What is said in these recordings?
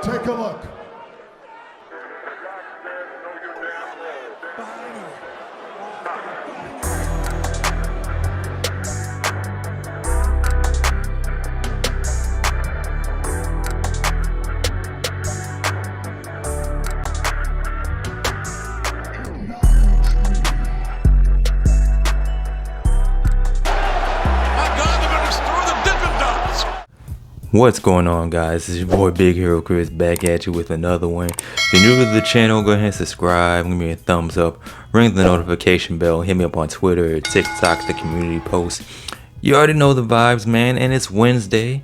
Take a look. What's going on, guys? It's your boy Big Hero Chris back at you with another one. If you're new to the channel, go ahead and subscribe, give me a thumbs up, ring the notification bell, hit me up on Twitter, TikTok, the community post. You already know the vibes, man, and it's Wednesday,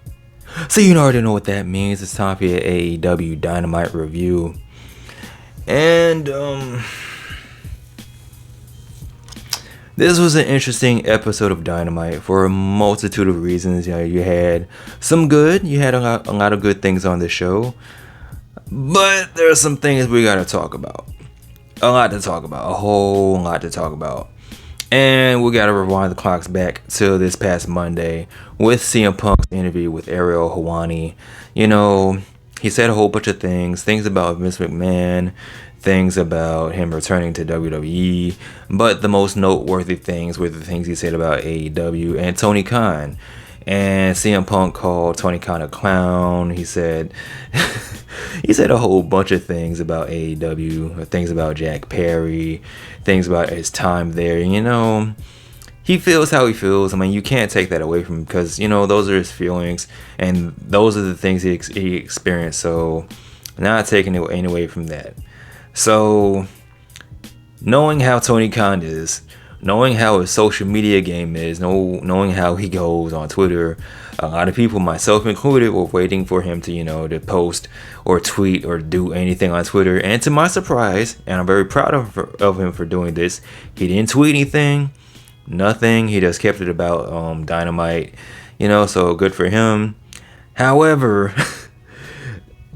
so you already know what that means. It's time for your AEW Dynamite review. And this was an interesting episode of Dynamite for a multitude of reasons. You know, you had some good, you had a lot of good things on the show, but there are some things we gotta talk about. A lot to talk about, a whole lot to talk about. And we gotta rewind the clocks back to this past Monday with CM Punk's interview with Ariel Helwani. You know, he said a whole bunch of things about Vince McMahon, things about him returning to WWE, but the most noteworthy things were the things he said about AEW and Tony Khan. And CM Punk called Tony Khan a clown. He said he said a whole bunch of things about AEW, things about Jack Perry, things about his time there. You know, he feels how he feels. I mean, you can't take that away from him because, you know, those are his feelings and those are the things he experienced. So not taking it away from that. So, knowing how Tony Khan is, knowing how his social media game is, knowing how he goes on Twitter, a lot of people, myself included, were waiting for him to, you know, to post or tweet or do anything on Twitter. And to my surprise, and I'm very proud of him for doing this, he didn't tweet anything, nothing. He just kept it about Dynamite, you know, so good for him. However,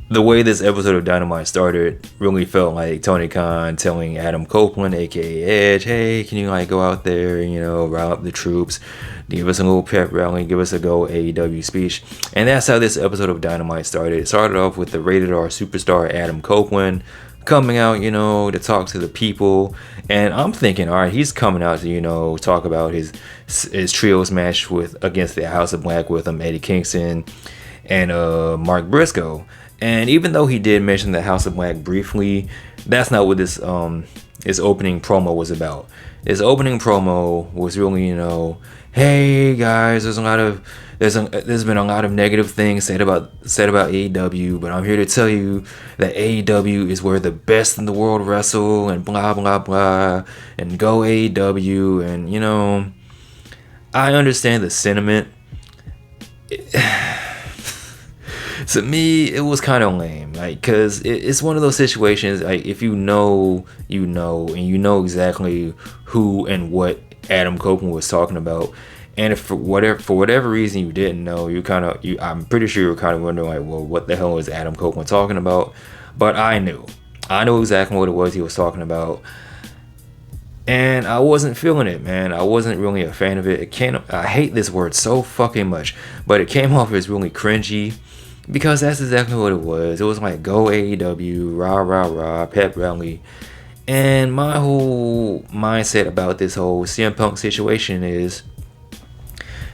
the way this episode of Dynamite started really felt like Tony Khan telling Adam Copeland, aka Edge, hey, can you like go out there and, you know, rile up the troops, give us a little pep rally, give us a go AEW speech. And that's how this episode of Dynamite started. It started off with the rated R superstar Adam Copeland coming out, you know, to talk to the people. And I'm thinking, all right, he's coming out to, you know, talk about his trios match against the House of Black with Eddie Kingston and Mark Briscoe. And even though he did mention the House of Black briefly, that's not what this his opening promo was about. His opening promo was really, you know, hey guys, there's been a lot of negative things said about AEW, but I'm here to tell you that AEW is where the best in the world wrestle, and blah blah blah, and go AEW. And, you know, I understand the sentiment. To me, it was kind of lame, like, because it's one of those situations, like, if you know, and you know exactly who and what Adam Copeland was talking about, and if for whatever reason you didn't know, I'm pretty sure you were kind of wondering, like, well, what the hell is Adam Copeland talking about? But I knew exactly what it was he was talking about, and I wasn't feeling it, man. I wasn't really a fan of it. I hate this word so fucking much, but it came off as really cringy. Because that's exactly what it was. It was like, go AEW, rah, rah, rah, pep rally. And my whole mindset about this whole CM Punk situation is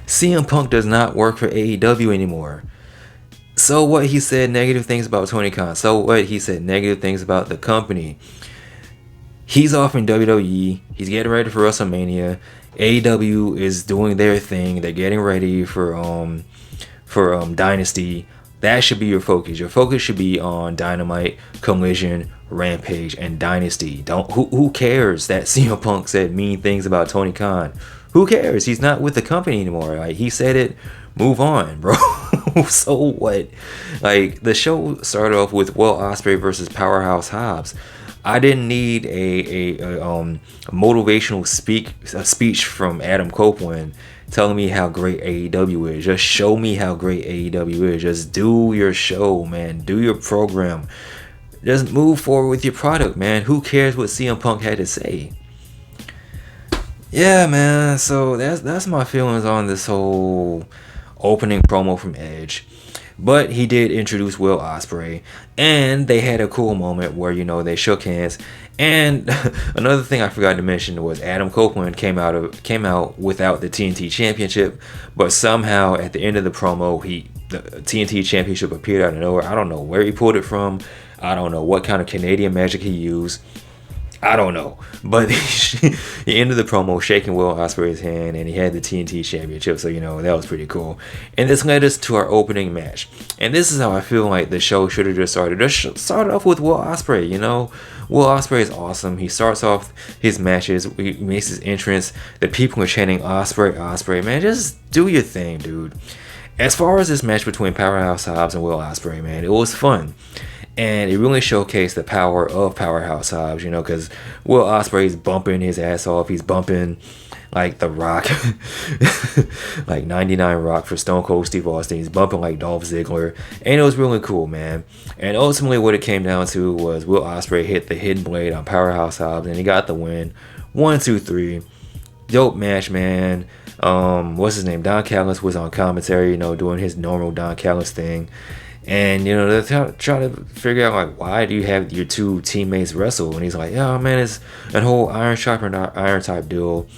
CM Punk does not work for AEW anymore. So what, he said negative things about Tony Khan. So what, he said negative things about the company. He's off in WWE. He's getting ready for WrestleMania. AEW is doing their thing. They're getting ready for Dynasty. That should be your focus. Your focus should be on Dynamite, Collision, Rampage, and Dynasty. Who cares that CM Punk said mean things about Tony Khan? Who cares? He's not with the company anymore. Like, he said it. Move on, bro. So what? Like, the show started off with Will Ospreay versus Powerhouse Hobbs. I didn't need a motivational speech from Adam Copeland telling me how great AEW is. Just show me how great AEW is. Just do your show, man. Do your program. Just move forward with your product, man. Who cares what CM Punk had to say? Yeah, man. So that's my feelings on this whole opening promo from Edge. But he did introduce Will Ospreay, and they had a cool moment where, you know, they shook hands. And another thing I forgot to mention was Adam Copeland came out without the TNT Championship, but somehow at the end of the promo, the TNT Championship appeared out of nowhere. I don't know where he pulled it from. I don't know what kind of Canadian magic he used. I don't know, but he ended the promo shaking Will Ospreay's hand, and he had the TNT Championship, so, you know, that was pretty cool. And this led us to our opening match, and this is how I feel like the show should have just started. Just started off with Will Ospreay, you know. Will Ospreay is awesome. He starts off his matches, he makes his entrance, the people are chanting Ospreay, Ospreay. Man, just do your thing, dude. As far as this match between Powerhouse Hobbs and Will Ospreay, man, it was fun. And it really showcased the power of Powerhouse Hobbs, you know, because Will Ospreay's bumping his ass off. He's bumping like The Rock, like 99 Rock for Stone Cold Steve Austin. He's bumping like Dolph Ziggler. And it was really cool, man. And ultimately what it came down to was Will Ospreay hit the hidden blade on Powerhouse Hobbs, and he got the win. 1, 2, 3. Dope match, man. What's his name? Don Callis was on commentary, you know, doing his normal Don Callis thing. And, you know, they're trying to figure out, like, why do you have your two teammates wrestle? And he's like, oh, man, it's a whole iron sharper iron type deal.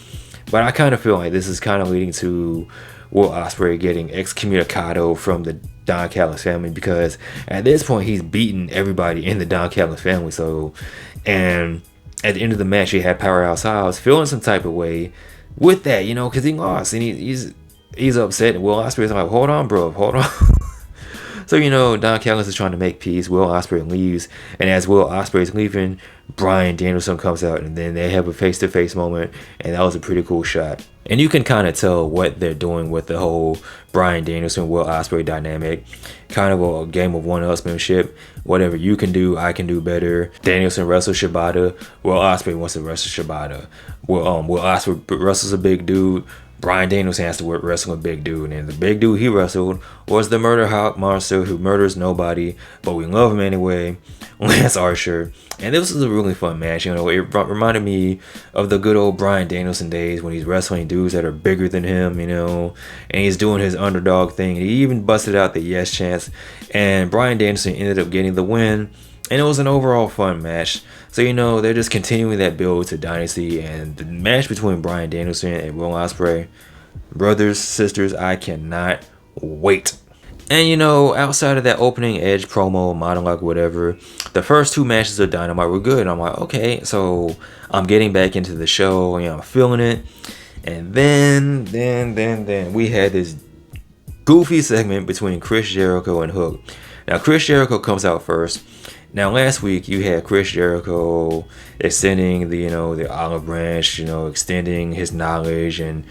But I kind of feel like this is kind of leading to Will Ospreay getting excommunicado from the Don Callis family, because at this point, he's beaten everybody in the Don Callis family. So, and at the end of the match, he had Powerhouse Hobbs feeling some type of way with that, you know, because he lost. And he's upset. And Will Ospreay's like, hold on, bro, hold on. So, you know, Don Callis is trying to make peace. Will Ospreay leaves, and as Will Ospreay's leaving, Bryan Danielson comes out, and then they have a face-to-face moment, and that was a pretty cool shot. And you can kind of tell what they're doing with the whole Bryan Danielson Will Ospreay dynamic, kind of a game of one-upsmanship. Whatever you can do, I can do better. Danielson wrestles Shibata. Will Ospreay wants to wrestle Shibata. Will Ospreay wrestles a big dude. Bryan Danielson has to wrestle a big dude, and the big dude he wrestled was the Murder Hawk Monster, who murders nobody, but we love him anyway, Lance Archer. And this was a really fun match. You know, it reminded me of the good old Bryan Danielson days when he's wrestling dudes that are bigger than him, you know, and he's doing his underdog thing. He even busted out the yes chance, and Bryan Danielson ended up getting the win. And it was an overall fun match. So, you know, they're just continuing that build to Dynasty. And the match between Bryan Danielson and Will Ospreay, brothers, sisters, I cannot wait. And, you know, outside of that opening Edge promo, monologue, whatever, the first two matches of Dynamite were good. I'm like, okay, so I'm getting back into the show. You know, I'm feeling it. And then we had this goofy segment between Chris Jericho and Hook. Now, Chris Jericho comes out first. Now, last week you had Chris Jericho extending the olive branch, you know, extending his knowledge and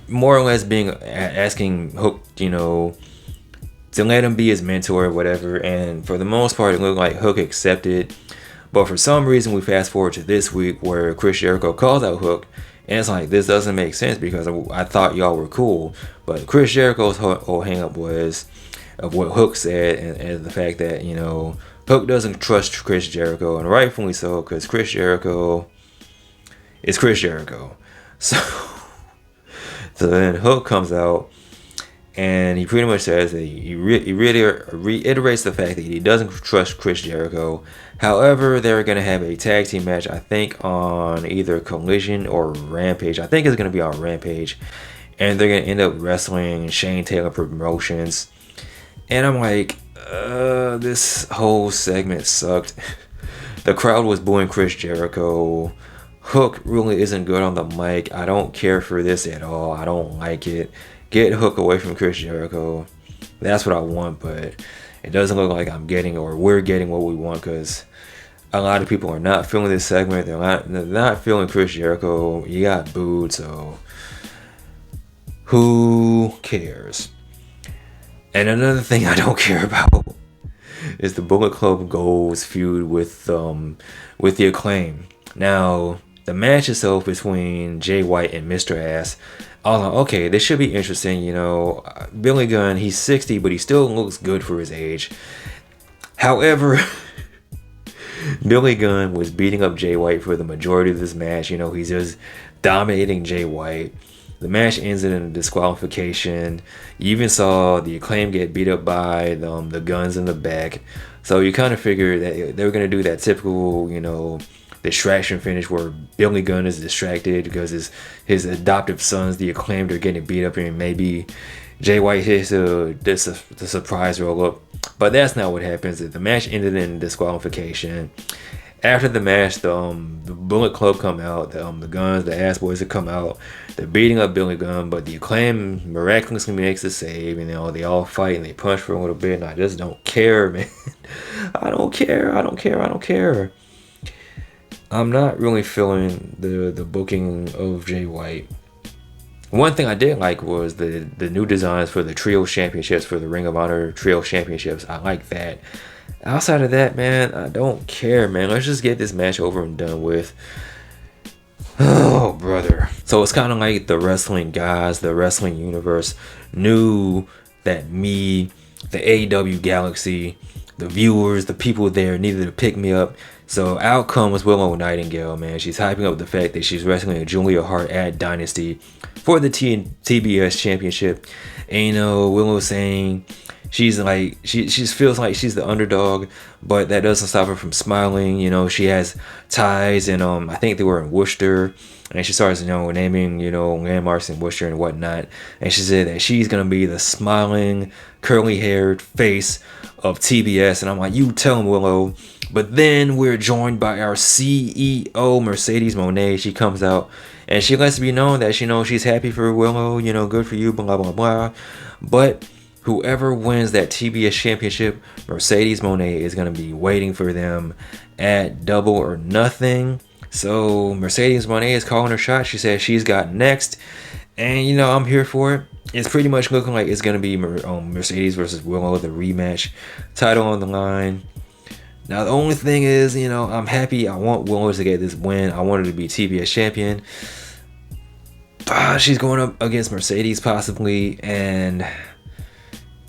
more or less asking Hook, you know, to let him be his mentor or whatever. And for the most part, it looked like Hook accepted. But for some reason, we fast forward to this week where Chris Jericho calls out Hook. And it's like, this doesn't make sense because I thought y'all were cool. But Chris Jericho's whole hang-up was of what Hook said and the fact that, you know, Hook doesn't trust Chris Jericho, and rightfully so, because Chris Jericho is Chris Jericho. So then Hook comes out, and he pretty much says that he really reiterates the fact that he doesn't trust Chris Jericho. However, they're going to have a tag team match, I think, on either Collision or Rampage. I think it's going to be on Rampage. And they're going to end up wrestling Shane Taylor Promotions. And I'm like, this whole segment sucked. The crowd was booing Chris Jericho. Hook really isn't good on the mic. I don't care for this at all. I don't like it. Get Hook away from Chris Jericho. That's what I want, but it doesn't look like I'm getting or we're getting what we want, because a lot of people are not feeling this segment. They're not feeling Chris Jericho. You got booed, so who cares? And another thing I don't care about is the Bullet Club Gold's feud with the Acclaim. Now, the match itself between Jay White and Mr. Ass, I was like, okay, this should be interesting. You know, Billy Gunn, he's 60, but he still looks good for his age. However, Billy Gunn was beating up Jay White for the majority of this match. You know, he's just dominating Jay White. The match ends in a disqualification. You even saw the Acclaim get beat up by the Guns in the back. So you kind of figure that they were going to do that typical, distraction finish where Billy Gunn is distracted because his adoptive sons, the Acclaimed, are getting beat up, and maybe Jay White hits the surprise roll up. But that's not what happens. The match ended in disqualification. After the match, the Bullet Club come out, the Guns, the Ass Boys, that come out. They're beating up Billy Gunn, but the Acclaim miraculously makes a save, and they all fight and they punch for a little bit, and I just don't care, man. I don't care. I'm not really feeling the booking of Jay White. One thing I did like was the new designs for the Trio Championships, for the Ring of Honor Trio Championships. I like that. Outside of that, man, I don't care, man. Let's just get this match over and done with. Oh, brother. So it's kind of like the wrestling guys, the wrestling universe knew that me, the AEW Galaxy, the viewers, the people there needed to pick me up. So out comes Willow Nightingale, man. She's hyping up the fact that she's wrestling Julia Hart at Dynasty for the TBS Championship. And Willow's saying she's like, she feels like she's the underdog, but that doesn't stop her from smiling. She has ties, and I think they were in Worcester, and she starts naming landmarks in Worcester and whatnot. And she said that she's gonna be the smiling, curly-haired face of TBS. And I'm like, you tell him, Willow. But then we're joined by our CEO, Mercedes Moné. She comes out and she lets it be known that she's happy for Willow, good for you, blah blah blah. But whoever wins that TBS Championship, Mercedes Moné is going to be waiting for them at Double or Nothing. So Mercedes Moné is calling her shot. She says she's got next. And, I'm here for it. It's pretty much looking like it's going to be Mercedes versus Willow, the rematch. Title on the line. Now, the only thing is, I'm happy. I want Willow to get this win. I want her to be TBS champion. She's going up against Mercedes possibly. And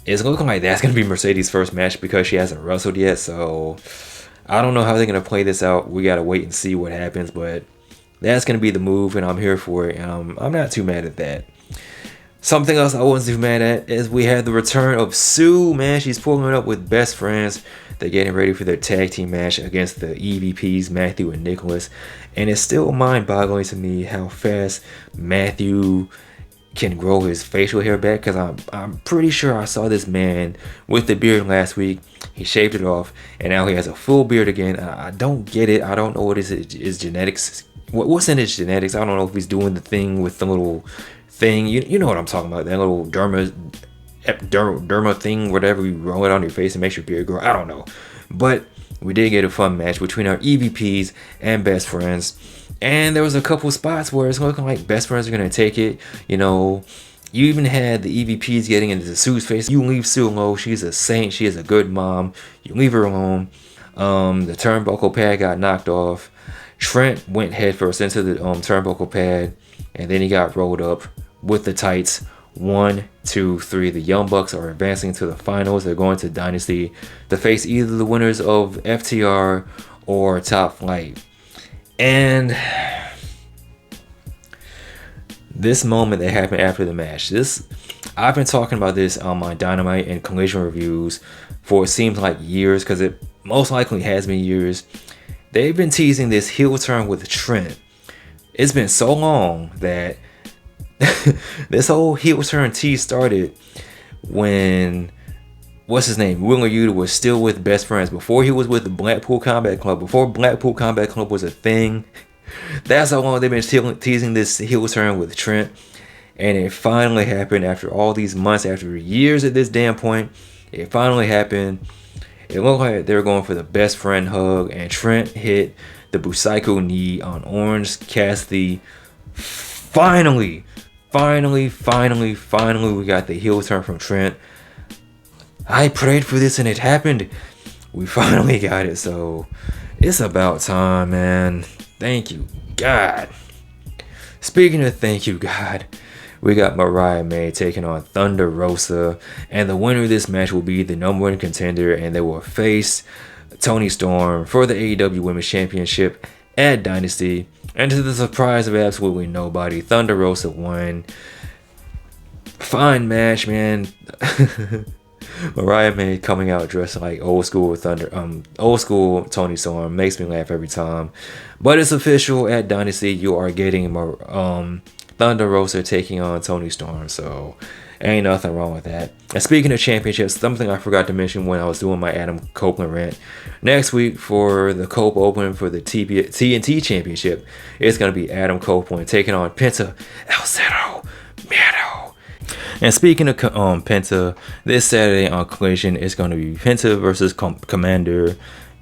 it's looking like that's going to be Mercedes' first match because she hasn't wrestled yet. So I don't know how they're going to play this out. We got to wait and see what happens. But that's going to be the move, and I'm here for it. And I'm not too mad at that. Something else I wasn't too mad at is we had the return of Sue, man. She's pulling up with Best Friends. They're getting ready for their tag team match against the EVPs, Matthew and Nicholas. And it's still mind-boggling to me how fast Matthew can grow his facial hair back, because I'm pretty sure I saw this man with the beard last week. He shaved it off, and now he has a full beard again. I don't get it. I don't know what is genetics. What's in his genetics? I don't know if he's doing the thing with the little thing. You know what I'm talking about. That little derma thing, whatever, you roll it on your face and makes your beard grow. I don't know. But we did get a fun match between our EVPs and Best Friends. And there was a couple spots where it's looking like Best Friends are going to take it. You even had the EVPs getting into Sue's face. You leave Sue alone. She's a saint. She is a good mom. You leave her alone. The turnbuckle pad got knocked off. Trent went headfirst into the turnbuckle pad. And then he got rolled up with the tights. 1, 2, 3. The Young Bucks are advancing to the finals. They're going to Dynasty to face either the winners of FTR or Top Flight. And this moment that happened after the match, I've been talking about this on my Dynamite and Collision reviews for it seems like years, because it most likely has been years. They've been teasing this heel turn with Trent. It's been so long that this whole heel turn tease started when what's his name, Wheeler Yuta, was still with Best Friends, before he was with the Blackpool Combat Club, before Blackpool Combat Club was a thing. That's how long they've been teasing this heel turn with Trent. And it finally happened after all these months, after years at this damn point. It finally happened. It looked like they were going for the Best Friend hug, and Trent hit the Busaiku knee on Orange Cassidy. Finally, we got the heel turn from Trent. I prayed for this and it happened. We finally got it, so it's about time, man. Thank you, God. Speaking of thank you, God, we got Mariah May taking on Thunder Rosa, and the winner of this match will be the #1 contender, and they will face Toni Storm for the AEW Women's Championship at Dynasty. And to the surprise of absolutely nobody, Thunder Rosa won. Fine match, man. Mariah May coming out dressed like old school old school Tony Storm makes me laugh every time. But it's official, at Dynasty you are getting Thunder Rosa taking on Tony Storm, so ain't nothing wrong with that. And speaking of championships, something I forgot to mention when I was doing my Adam Copeland rant. Next week for the Cope Open for the TNT Championship, it's gonna be Adam Copeland taking on Penta El Zero Miedo. And speaking of Penta, this Saturday on Collision, it's going to be Penta versus Commander.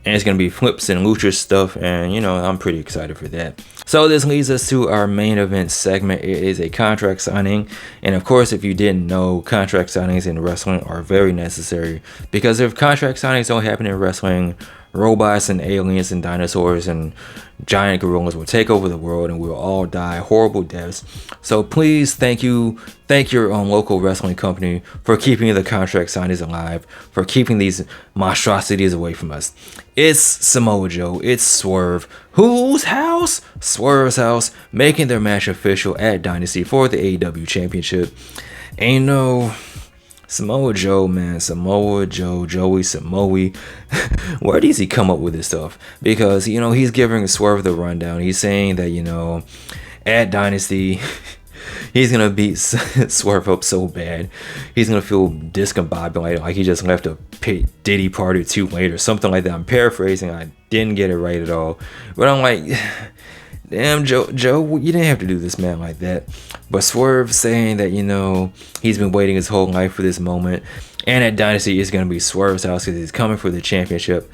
And it's going to be flips and lucha stuff. And, you know, I'm pretty excited for that. So this leads us to our main event segment. It is a contract signing. And of course, if you didn't know, contract signings in wrestling are very necessary. Because if contract signings don't happen in wrestling, robots and aliens and dinosaurs and giant gorillas will take over the world and we'll all die horrible deaths. So please thank your local wrestling company for keeping the contract signings alive, for keeping these monstrosities away from us. It's Samoa Joe, it's Swerve. Whose house? Swerve's house, making their match official at Dynasty for the AEW Championship. And you know, Samoa Joe, man, Samoa Joe, Joey Samoa. Where does he come up with this stuff? Because, you know, he's giving Swerve the rundown. He's saying that, you know, at Dynasty, he's going to beat Swerve up so bad. He's going to feel discombobulated, like he just left a Diddy party or two later, something like that. I'm paraphrasing. I didn't get it right at all. But I'm like, damn, Joe, you didn't have to do this, man, like that. But Swerve saying that, you know, he's been waiting his whole life for this moment. And at Dynasty, it's going to be Swerve's house because he's coming for the championship.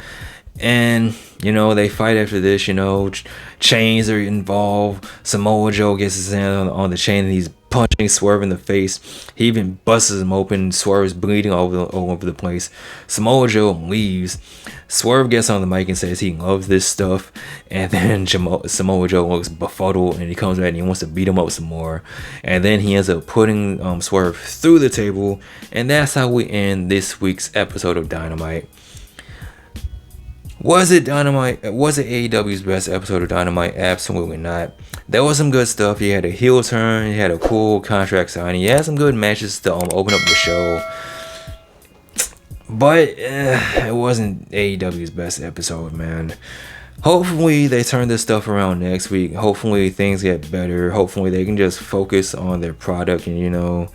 And, you know, they fight after this, you know, chains are involved. Samoa Joe gets his hand on the chain and he's punching Swerve in the face. He even busts him open. Swerve's bleeding all over the place. Samoa Joe leaves. Swerve gets on the mic and says he loves this stuff. And then Samoa Joe looks befuddled and he comes back and he wants to beat him up some more. And then he ends up putting Swerve through the table. And that's how we end this week's episode of Dynamite. Was it Dynamite? Was it AEW's best episode of Dynamite? Absolutely not. There was some good stuff. You had a heel turn. You had a cool contract signing. You had some good matches to open up the show. But it wasn't AEW's best episode, man. Hopefully they turn this stuff around next week. Hopefully things get better. Hopefully they can just focus on their product and, you know,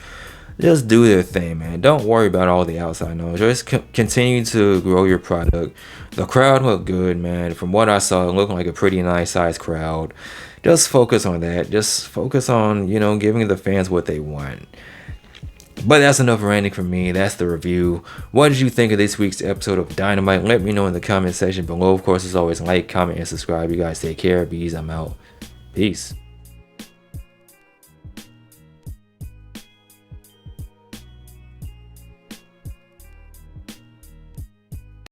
just do their thing, man. Don't worry about all the outside noise. Just continue to grow your product. The crowd looked good, man. From what I saw, it looked like a pretty nice sized crowd. Just focus on that. Just focus on, you know, giving the fans what they want. But that's enough ranting from me. That's the review. What did you think of this week's episode of Dynamite? Let me know in the comment section below. Of course, as always, like, comment, and subscribe. You guys take care. Bees, I'm out. Peace.